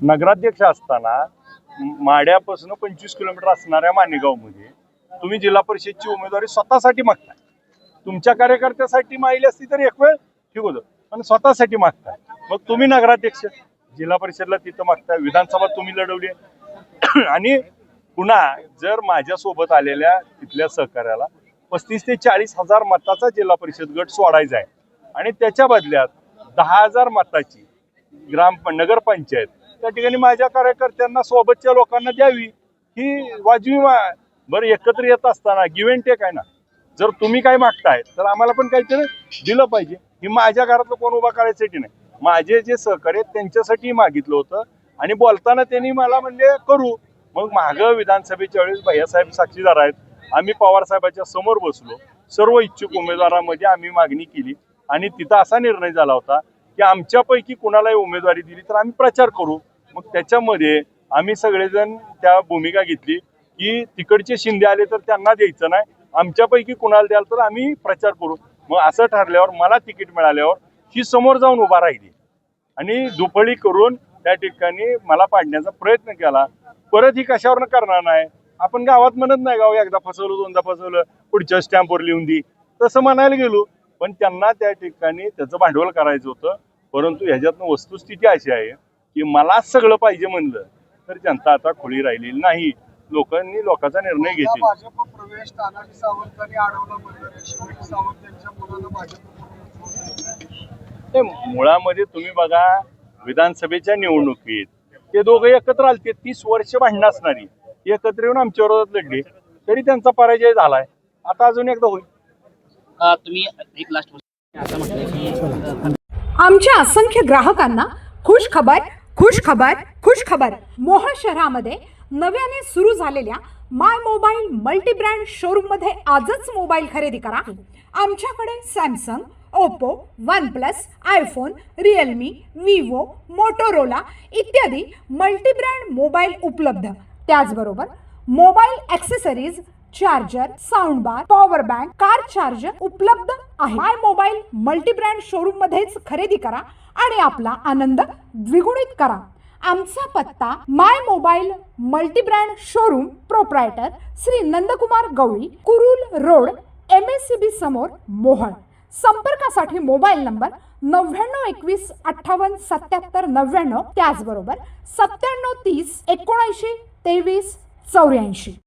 नगराध्यक्ष असताना माड्यापासून 25 किलोमीटर असणाऱ्या माणेगावमध्ये तुम्ही जिल्हा परिषदची उमेदवारी स्वतःसाठी मागताय. तुमच्या कार्यकर्त्यासाठी मागली असती तर एक वेळ ठीक होतं, पण स्वतःसाठी मागताय. मग तुम्ही नगराध्यक्ष जिल्हा परिषदला तिथं मागताय, विधानसभा तुम्ही लढवली आणि पुन्हा जर माझ्यासोबत आलेल्या तिथल्या सहकार्याला 35 ते 40 हजार मताचा जिल्हा परिषद गट सोडायचा आहे आणि त्याच्या बदल्यात 10,000 मताची नगरपंचायत त्या ठिकाणी माझ्या कार्यकर्त्यांना सोबतच्या लोकांना द्यावी ही वाजवी. बरं, एकत्र येत असताना गिव्ह अँड टेक आहे ना. जर तुम्ही काय मागताय तर आम्हाला पण काहीतरी दिलं पाहिजे. ही माझ्या घरातलं कोण उभा करायसाठी नाही, माझे जे सहकार्य त्यांच्यासाठी मागितलं होतं आणि बोलताना त्यांनी मला म्हणले करू. मग मागं विधानसभेच्या वेळेस भैयासाहेब साक्षीदार आहेत, आम्ही पवार साहेबांच्या समोर बसलो, सर्व इच्छुक उमेदवारांमध्ये आम्ही मागणी केली आणि तिथं असा निर्णय झाला होता की आमच्यापैकी कुणालाही उमेदवारी दिली तर आम्ही प्रचार करू. मग त्याच्यामध्ये आम्ही सगळेजण त्या भूमिका घेतली की तिकडचे शिंदे आले तर त्यांना द्यायचं नाही, आमच्यापैकी कुणाला द्याल तर आम्ही प्रचार करू. मग असं ठरल्यावर मला तिकीट मिळाल्यावर ही समोर जाऊन उभा राहिली आणि दुफळी करून त्या ठिकाणी मला पाडण्याचा प्रयत्न केला. परत ही कशावर करणार नाही. आपण गावात म्हणत नाही गाव एकदा फसवलं दोनदा फसवलं पुढच्या स्टॅम्पवर लिहून दी, तसं म्हणायला गेलो. पण त्यांना त्या ठिकाणी त्याचं भांडवल करायचं होतं. परंतु ह्याच्यातनं वस्तुस्थिती अशी आहे की मलाच सगळं पाहिजे म्हणलं तर जनता आता खुली राहिलेली नाही. लोकांनी लोकांचा निर्णय घेतला. भाजप प्रवेश तानाजी सावंतांनी अडवला म्हणणारे शिवाजी सावंत यांच्या मुलाला भाजप मुळामध्ये तुम्ही बघा विधानसभेच्या निवडणुकीत ते दोघं एकत्र आलते, 30 वर्ष भांडणं असणारी एकत्र येऊन आमच्या विरोधात लढले तरी त्यांचा पराजय झालाय. आता अजून एकदा होईल. तुम्ही एक लास्ट आमच्या असंख्य ग्राहकांना खुश खबर. मोहा शहरामध्ये नव्याने सुरू झालेल्या माय मोबाईल मल्टी ब्रँड शोरूम मध्ये आजच मोबाईल खरेदी करा. आमच्याकडे Samsung, Oppo, OnePlus, iPhone, Realme, Vivo, Motorola इत्यादी मल्टी ब्रँड मोबाईल उपलब्ध. त्याचबरोबर मोबाईल ॲक्सेसरीज, चार्जर, साऊंड बार, पॉवर बँक, कार चार्जर उपलब्ध आहे. माय मोबाईल मल्टी ब्रँड शोरूम मध्येच खरेदी करा आणि आपला आनंद द्विगुणित करा. आमचा पत्ता my mobile multi brand showroom, proprietor Shri Nandkumar Gawali, Kurul road, MSCB समोर, मोहोळ. संपर्कासाठी मोबाईल नंबर 9921 58 77 99, त्याचबरोबर 97 30 79 23 84.